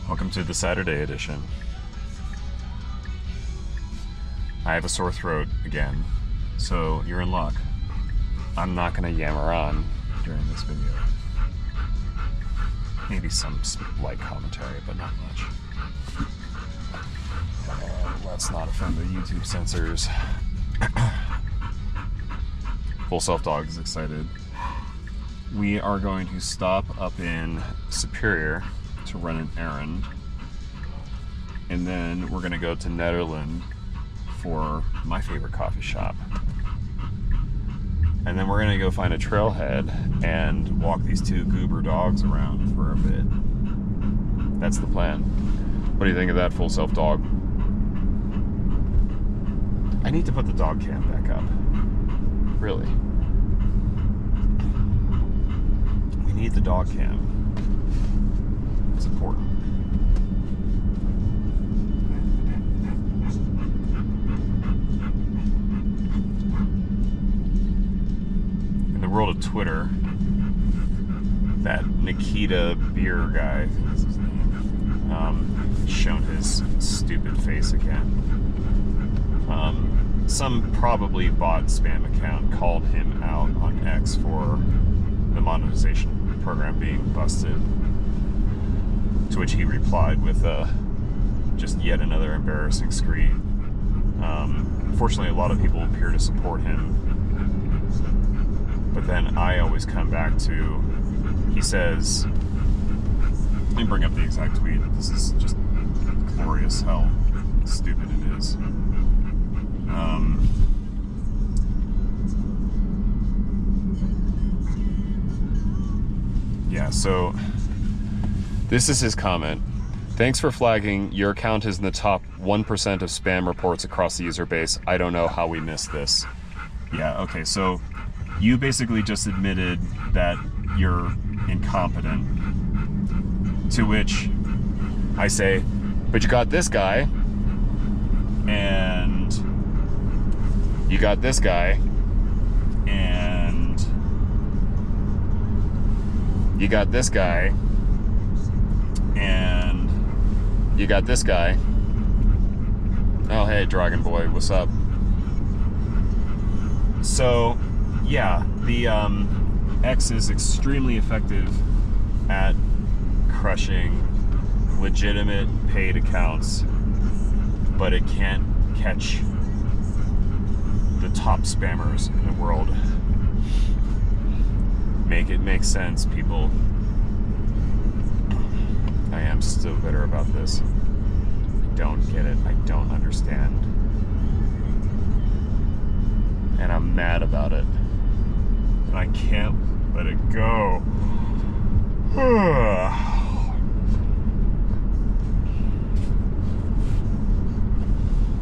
Welcome to the Saturday edition. I have a sore throat again, so you're in luck. I'm not going to yammer on during this video. Maybe some light commentary, but not much. Let's not offend the YouTube censors. Full Self Dog is excited. We are going to stop up in Superior to run an errand, and then we're going to go to Nederland for my favorite coffee shop, and then we're going to go find a trailhead and walk these two goober dogs around for a bit. That's the plan. What do you think of that, Full Self Dog? I need to put the dog cam back up. Really. We need the dog cam. It's important. In the world of Twitter, that Nikita Beer guy, I think is his name, shown his stupid face again. Some probably bot spam account called him out on X for the monetization program being busted, to which he replied with just yet another embarrassing screed. Unfortunately, a lot of people appear to support him, but then I always come back to, he says, let me bring up the exact tweet. This is just glorious how stupid it is. Yeah, so this is his comment. Thanks for flagging. Your account is in the top 1% of spam reports across the user base. I don't know how we missed this. Yeah, okay, so you basically just admitted that you're incompetent, to which I say, but you got this guy, and you got this guy, and you got this guy, and you got this guy. Oh, hey, Dragon Boy, what's up? So, yeah, the X is extremely effective at crushing legitimate paid accounts, but it can't catch the top spammers in the world. Make it make sense, people. I am still bitter about this. I don't get it. I don't understand. And I'm mad about it. And I can't let it go.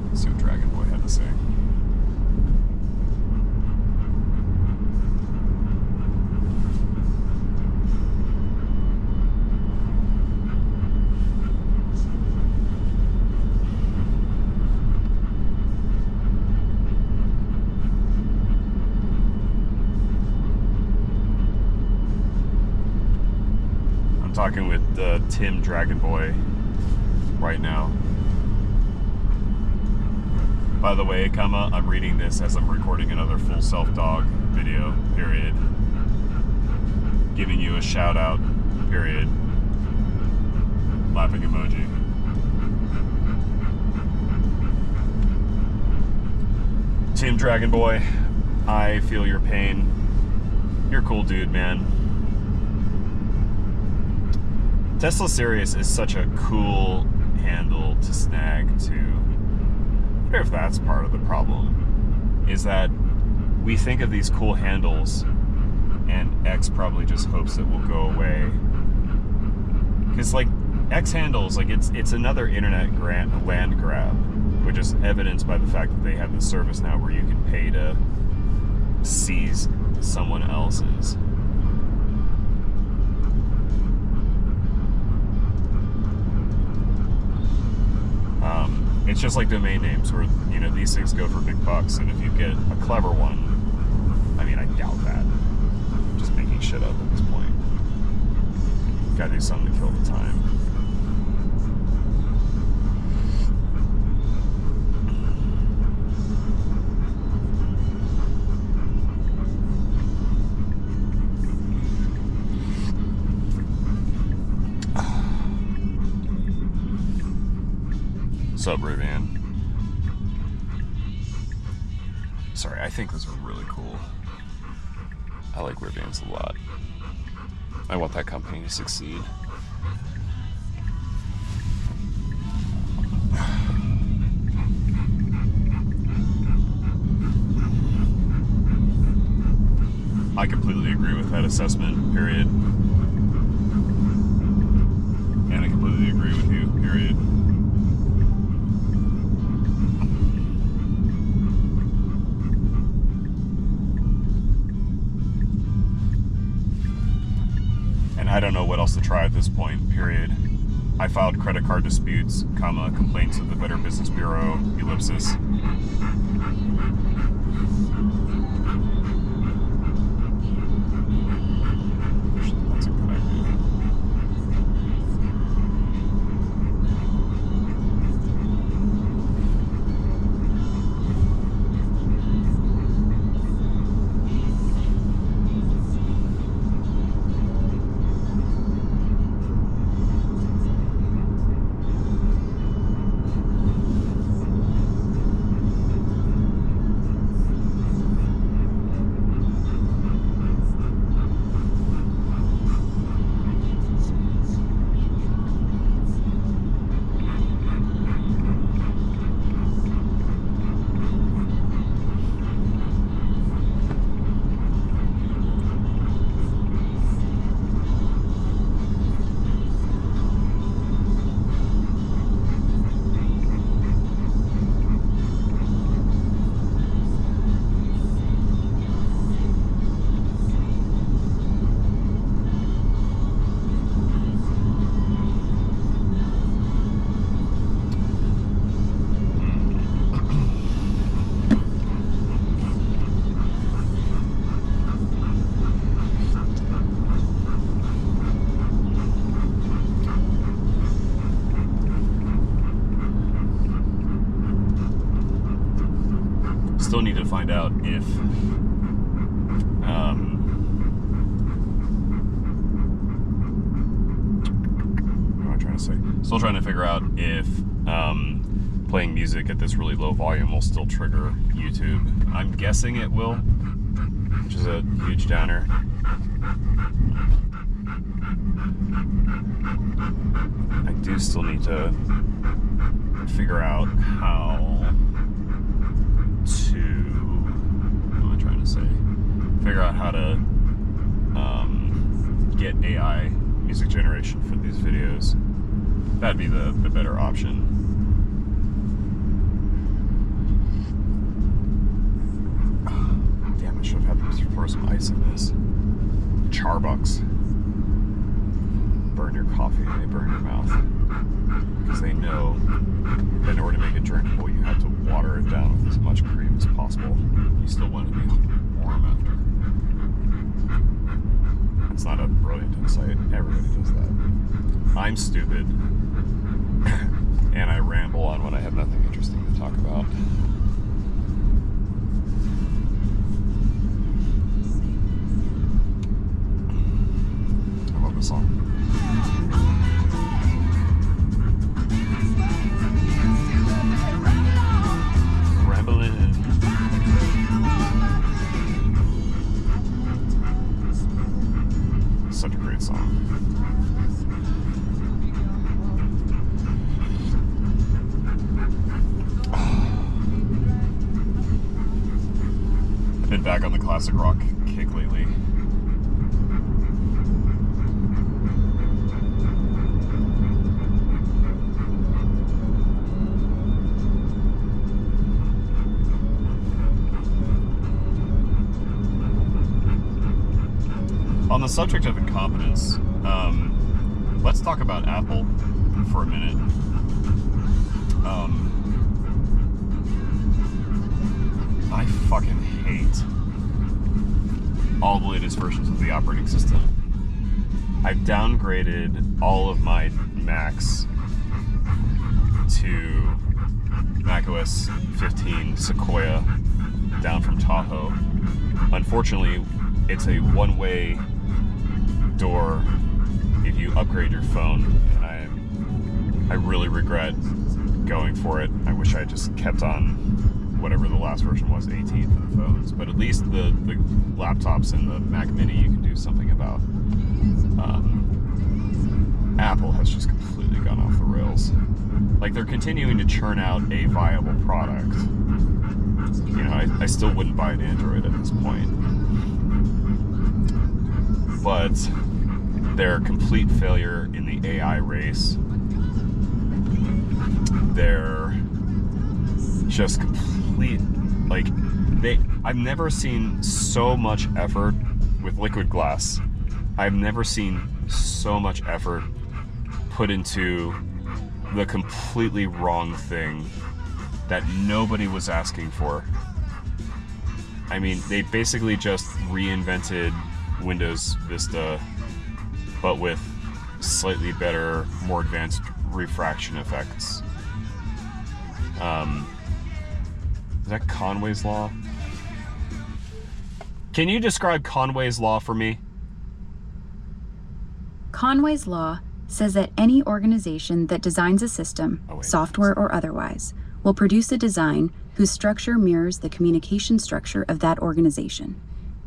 Let's see what Dragon Boy had to say. Talking with Tim Dragon Boy right now. By the way, I'm reading this as I'm recording another Full Self Dog video, period. Giving you a shout out, period. Laughing emoji. Tim Dragon Boy, I feel your pain. You're a cool dude, man. Tesla Sirius is such a cool handle to snag to. I wonder if that's part of the problem, is that we think of these cool handles and X probably just hopes it will go away. Because like X handles, like it's another internet land grab, which is evidenced by the fact that they have the service now where you can pay to seize someone else's. It's just like domain names where, you know, these things go for big bucks, and if you get a clever one, I mean, I doubt that. I'm just making shit up at this point. Gotta do something to kill the time. What's up, Rivian? Sorry, I think those are really cool. I like Rivians a lot. I want that company to succeed. I completely agree with that assessment, period. And I completely agree with you, period. And I don't know what else to try at this point, period. I filed credit card disputes, complaints with the Better Business Bureau, ellipsis. That's a good idea. Still need to find out if what am I trying to say? Still trying to figure out if playing music at this really low volume will still trigger YouTube. I'm guessing it will, which is a huge downer. I do still need to figure out how to, what am I trying to say? Figure out how to get AI music generation for these videos. That'd be the better option. Damn, I should have had to pour some ice in this. Charbucks burn your coffee and they burn your mouth. Because they know that in order to make it drinkable, you have to water it down with as much cream as possible. You still want it to be warm after. It's not a brilliant insight. Everybody does that. I'm stupid. And I ramble on when I have nothing interesting to talk about. I love this song. Such a great song. I've been back on the classic rock kick lately. On the subject of incompetence, let's talk about Apple for a minute. I fucking hate all the latest versions of the operating system. I've downgraded all of my Macs to macOS 15 Sequoia down from Tahoe. Unfortunately, it's a one-way door if you upgrade your phone, and I really regret going for it. I wish I just kept on whatever the last version was, 18 for the phones, but at least the laptops and the Mac Mini you can do something about. Apple has just completely gone off the rails. Like, they're continuing to churn out a viable product. You know, I still wouldn't buy an Android at this point. But their complete failure in the AI race, they're just complete, like, I've never seen so much effort with liquid glass. I've never seen so much effort put into the completely wrong thing that nobody was asking for. I mean, they basically just reinvented Windows Vista, but with slightly better, more advanced refraction effects. Is that Conway's Law? Can you describe Conway's Law for me? Conway's Law says that any organization that designs a system, software or otherwise, will produce a design whose structure mirrors the communication structure of that organization.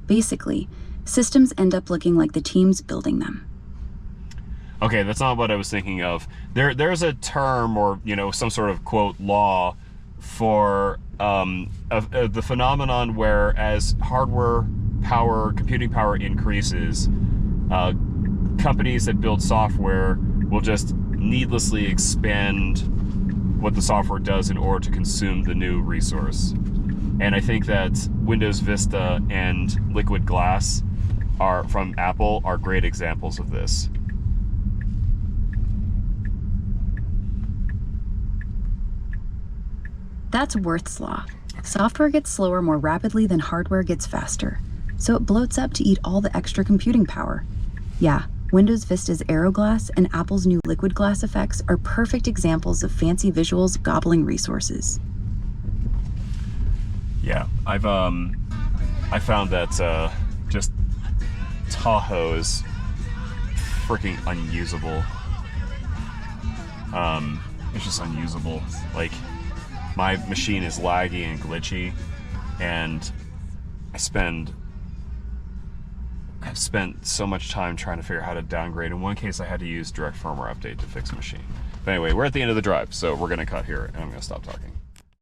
Basically, systems end up looking like the teams building them. Okay, that's not what I was thinking of. There's a term, or, you know, some sort of, quote, law for the phenomenon where as hardware power, computing power increases, companies that build software will just needlessly expand what the software does in order to consume the new resource. And I think that Windows Vista and Liquid Glass from Apple are great examples of this. That's Wirth's law. Software gets slower more rapidly than hardware gets faster, so it bloats up to eat all the extra computing power. Yeah, Windows Vista's Aeroglass and Apple's new Liquid Glass effects are perfect examples of fancy visuals gobbling resources. Yeah, I found that just Tahoe is freaking unusable. It's just unusable. Like, my machine is laggy and glitchy, and I've spent so much time trying to figure out how to downgrade. In one case, I had to use direct firmware update to fix the machine. But anyway, we're at the end of the drive, so we're going to cut here, and I'm going to stop talking.